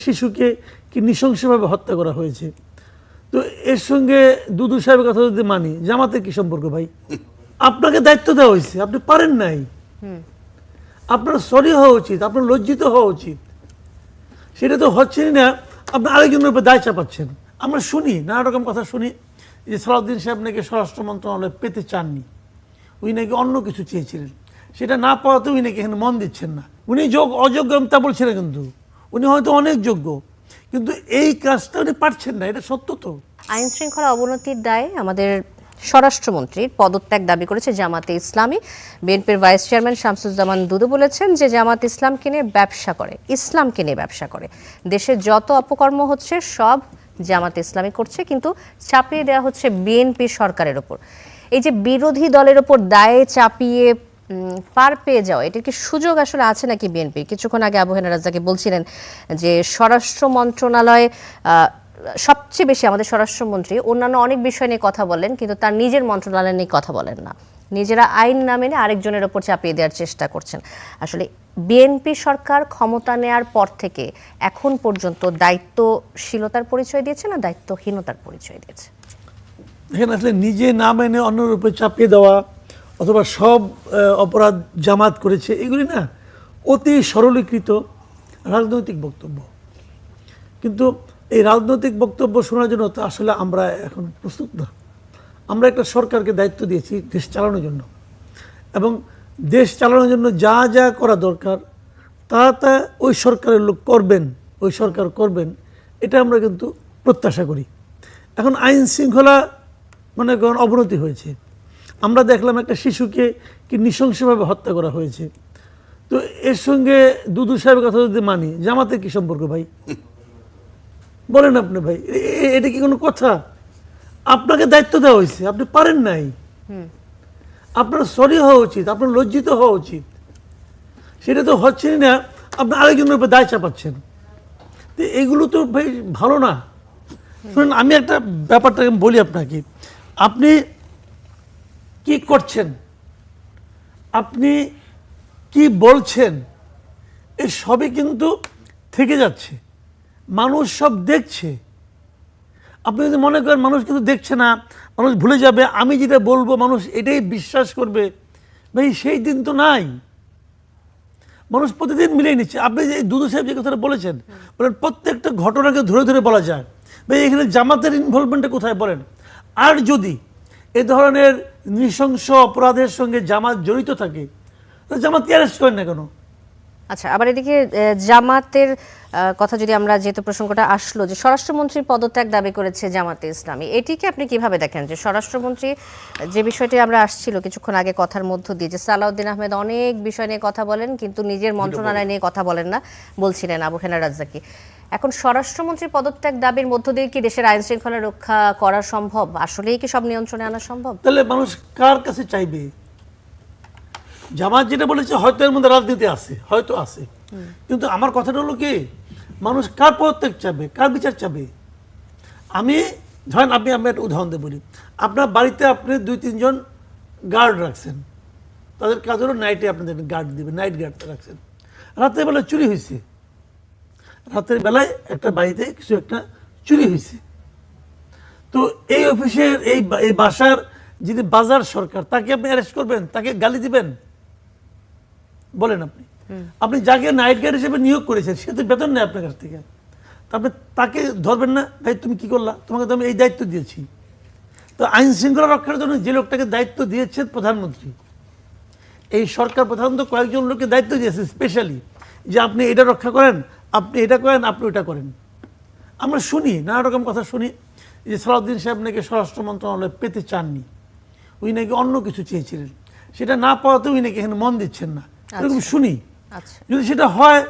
শিশুকে কি নৃশংসভাবে হত্যা করা হয়েছে। তো এর সঙ্গে দুদু সাহেবের কথা যদি মানি, জামাতের কি সম্পর্ক ভাই? আপনাকে দায়িত্ব দেওয়া হয়েছে, আপনি পারেন নাই, আপনার সরি হওয়া উচিত, আপনার লজ্জিত হওয়া উচিত। সেটা তো হচ্ছেই না, আপনি আরেকজনের উপর দায় চাপাচ্ছেন। আমরা শুনি, নানা রকম কথা শুনি যে সালাউদ্দিন সাহেব নাকি স্বরাষ্ট্র মন্ত্রণালয় পেতে চাননি, উনি নাকি অন্য কিছু চেয়েছিলেন, সেটা না পাওয়াতে উনি নাকি এখানে মন দিচ্ছেন না। উনি অযোগ্য আমি তা বলছি না, কিন্তু উনি হয়তো অনেক যোগ্য, কিন্তু এই কাজটা উনি পারছেন না, এটা সত্য। তো আইন শৃঙ্খলা অবনতির দায়ে আমাদের স্বরাষ্ট্রমন্ত্রীর পদত্যাগ দাবি করেছে জামাতে ইসলামী। বিএনপির ভাইস চেয়ারম্যান শামসুজ্জামান দুদু বলেছেন যে জামাত ইসলামকে নিয়ে ব্যবসা করে, ইসলামকে নিয়ে ব্যবসা করে। দেশে যত অপকর্ম হচ্ছে সব জামাত ইসলামী করছে, কিন্তু চাপিয়ে দেওয়া হচ্ছে বিএনপি সরকারের ওপর। এই যে বিরোধী দলের ওপর দায়ে চাপিয়ে পার পেয়ে যাওয়া, এটার কি সুযোগ আসলে আছে নাকি বিএনপি? কিছুক্ষণ আগে আবু হেনা রাজ্জাকি বলছিলেন যে স্বরাষ্ট্র মন্ত্রণালয় সবচেয়ে বেশি, আমাদের স্বরাষ্ট্রমন্ত্রী অন্যান্য অনেক বিষয় নিয়ে কথা বলেন, কিন্তু তার নিজের মন্ত্রণালয় নিয়ে কথা বলেন না। নিজেরা আইন না মেনে আরেকজনের ওপর চাপিয়ে দেওয়ার চেষ্টা করছেন। আসলে বিএনপি সরকার ক্ষমতা নেয়ার পর থেকে এখন পর্যন্ত দায়িত্বশীলতার পরিচয় দিয়েছে না দায়িত্বহীনতার পরিচয় দিয়েছে? এখানে আসলে নিজে না মেনে অন্যের উপরে চাপিয়ে দেওয়া অথবা সব অপরাধ জামাত করেছে, এগুলি না অতি সরলীকৃত রাজনৈতিক বক্তব্য। কিন্তু এই রাজনৈতিক বক্তব্য শোনার জন্য তো আসলে আমরা এখন প্রস্তুত না। আমরা একটা সরকারকে দায়িত্ব দিয়েছি দেশ চালানোর জন্য, এবং দেশ চালানোর জন্য যা যা করা দরকার তা ওই সরকারের লোক করবেন, ওই সরকার করবেন, এটা আমরা কিন্তু প্রত্যাশা করি। এখন আইন শৃঙ্খলা মনে করেন অবনতি হয়েছে, আমরা দেখলাম একটা শিশুকে কি নৃশংসভাবে হত্যা করা হয়েছে। তো এর সঙ্গে দুদু সাহেবের কথা যদি মানি, জামাতের কি সম্পর্ক ভাই? বলেন আপনি ভাই, এটা কি কোনো কথা? আপনাকে দায়িত্ব দেওয়া হয়েছে, আপনি পারেন নাই, আপনার সরি হওয়া উচিত, আপনার লজ্জিত হওয়া উচিত। সেটা তো হচ্ছেই না, আপনি আরেকজনের উপর দায় চাপাচ্ছেন। তো এগুলো তো ভাই ভালো না। শুনুন, আমি একটা ব্যাপারটা বলি আপনাকে, আপনি কি করছেন, আপনি কি বলছেন, এই সবই কিন্তু থেকে যাচ্ছে, মানুষ সব দেখছে। আপনি যদি মনে করেন মানুষ কিন্তু দেখছে না, মানুষ ভুলে যাবে, আমি যেটা বলবো মানুষ এটাই বিশ্বাস করবে, ভাই সেই দিন তো নাই। মানুষ প্রতিদিন মিলিয়ে নিচ্ছে। আপনি যে দুদু সাহেব যে কথাটা বলেছেন, বলেন প্রত্যেকটা ঘটনাকে ধরে ধরে বলা যায়, ভাই এখানে জামাতের ইনভলভমেন্টটা কোথায় বলেন? আর যদি এ ধরনের নৃশংস অপরাধের সঙ্গে জামাত জড়িত থাকে, তাহলে জামাতকে অ্যারেস্ট করেন না কেন? আচ্ছা, আবার এদিকে জামাতের কথা যদি আমরা, যেহেতু প্রসঙ্গটা আসলো যে স্বরাষ্ট্রমন্ত্রীর পদত্যাগ দাবি করেছে জামাতে ইসলামী, এটিকে আপনি কিভাবে দেখেন? যে স্বরাষ্ট্রমন্ত্রী, যে বিষয়টি আমরা আসছিল কিছুক্ষণ আগে কথার মধ্য দিয়ে, যে সালাউদ্দিন আহমেদ অনেক বিষয় নিয়ে কথা বলেন কিন্তু নিজের মন্ত্রণালয় নিয়ে কথা বলেন না, বলছিলেন আবু হেনা রাজ্জাকি। এখন স্বরাষ্ট্রমন্ত্রীর পদত্যাগ দাবির মধ্য দিয়ে কি দেশের আইন শৃঙ্খলা রক্ষা করা সম্ভব? আসলেই কি সব নিয়ন্ত্রণে আনা সম্ভব? তাহলে মানুষ কার কাছে চাইবে? জামাত যেটা বলেছে হয়তো এর মধ্যে রাজনীতি আছে, হয়তো আছে, কিন্তু আমার কথাটা হলো কি, মানুষ কার পদত্যাগ চাবে, কার বিচার চাবে? আমি ধরেন, আমি একটা উদাহরণ দিয়ে বলি, আপনার বাড়িতে আপনি 2-3 জন গার্ড রাখছেন, তাদের কাজ হলো নাইটে আপনাদের গার্ড দিবে, নাইট গার্ড রাখছেন। রাতের বেলায় চুরি হয়েছে, রাতের বেলায় একটা বাড়িতে কিছু একটা চুরি হয়েছে, তো এই অফিসের এই বাসার যিনি বাজার সরকার, তাকে আপনি অ্যারেস্ট করবেন, তাকে গালি দিবেন? বলেন আপনি। আপনি যাকে নাইট গার্ড হিসেবে নিয়োগ করেছেন, সে তো বেতন নেয় আপনার কাছ থেকে, আপনি তাকে ধরবেন না? ভাই তুমি কি করলা, তোমাকে তো আমি এই দায়িত্ব দিয়েছি। তো আইন শৃঙ্খলা রক্ষার জন্য যে লোকটাকে দায়িত্ব দিয়েছেন প্রধানমন্ত্রী, এই সরকার প্রধানত কয়েকজন লোককে দায়িত্ব দিয়েছে স্পেশালি, যে আপনি এটা রক্ষা করেন, আপনি এটা করেন, আপনি ওটা করেন। আমরা শুনি, নানা রকম কথা শুনি যে সালাউদ্দিন সাহেব নাকি স্বরাষ্ট্র মন্ত্রণালয় পেতে চাননি, উনি নাকি অন্য কিছু চেয়েছিলেন, সেটা না পাওয়াতে উনি নাকি এখানে মন দিচ্ছেন না, এরকম শুনি। যদি সেটা হয়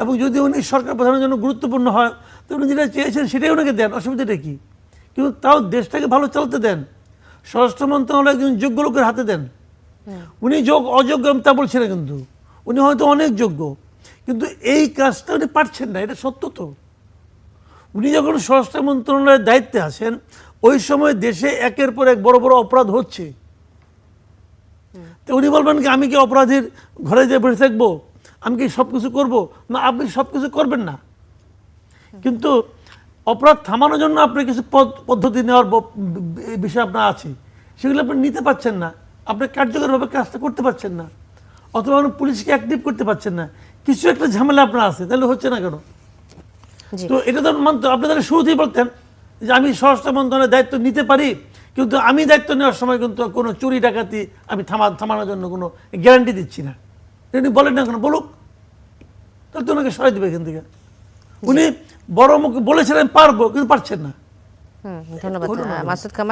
এবং যদি উনি সরকার প্রধানের জন্য গুরুত্বপূর্ণ হয়, তো উনি যেটা চেয়েছেন সেটাই ওনাকে দেন, অসুবিধাটা কি? কিন্তু তাও দেশটাকে ভালো চলতে দেন, স্বরাষ্ট্র মন্ত্রণালয় একজন যোগ্য লোকের হাতে দেন। উনি অযোগ্য আমি তা বলছি না, কিন্তু উনি হয়তো অনেক যোগ্য, কিন্তু এই কাজটা উনি পারছেন না, এটা সত্য। তো উনি যখন স্বরাষ্ট্র মন্ত্রণালয়ের দায়িত্বে আছেন, ওই সময় দেশে একের পর এক বড় বড় অপরাধ হচ্ছে, তো উনি বলবেন কি আমি কি অপরাধীর ঘরে যেয়ে বসে থাকবো, আমি কি সব কিছু করবো? না, আপনি সব কিছু করবেন না। কিন্তু অপরাধ থামানোর জন্য আপনার কিছু পদ্ধতি নেওয়ার বিষয় আপনার আছে, সেগুলো আপনি নিতে পারছেন না, আপনি কার্যকরভাবে কাজটা করতে পারছেন না, অথবা আপনি পুলিশকে অ্যাক্টিভ করতে পারছেন না, কিছু একটা ঝামেলা আপনার আছে, তাহলে হচ্ছে না কেন? জি। তো এটা তো মানতে, আপনি তাহলে শুরুতেই বলতেন যে আমি স্বরাষ্ট্র মন্ত্রণালয়ের দায়িত্ব নিতে পারি, কিন্তু আমি দায়িত্ব নেওয়ার সময় কিন্তু কোনো চুরি ডাকাতি আমি থামানোর জন্য কোনো গ্যারান্টি দিচ্ছি না। উনি বলেন না কেন? বলুক, তাহলে তো ওনাকে সরাই দেবে এখান থেকে। উনি বড় মুখে বলেছিলেন পারবো, কিন্তু পারছেন না। ধন্যবাদ মাসুদ কামাল।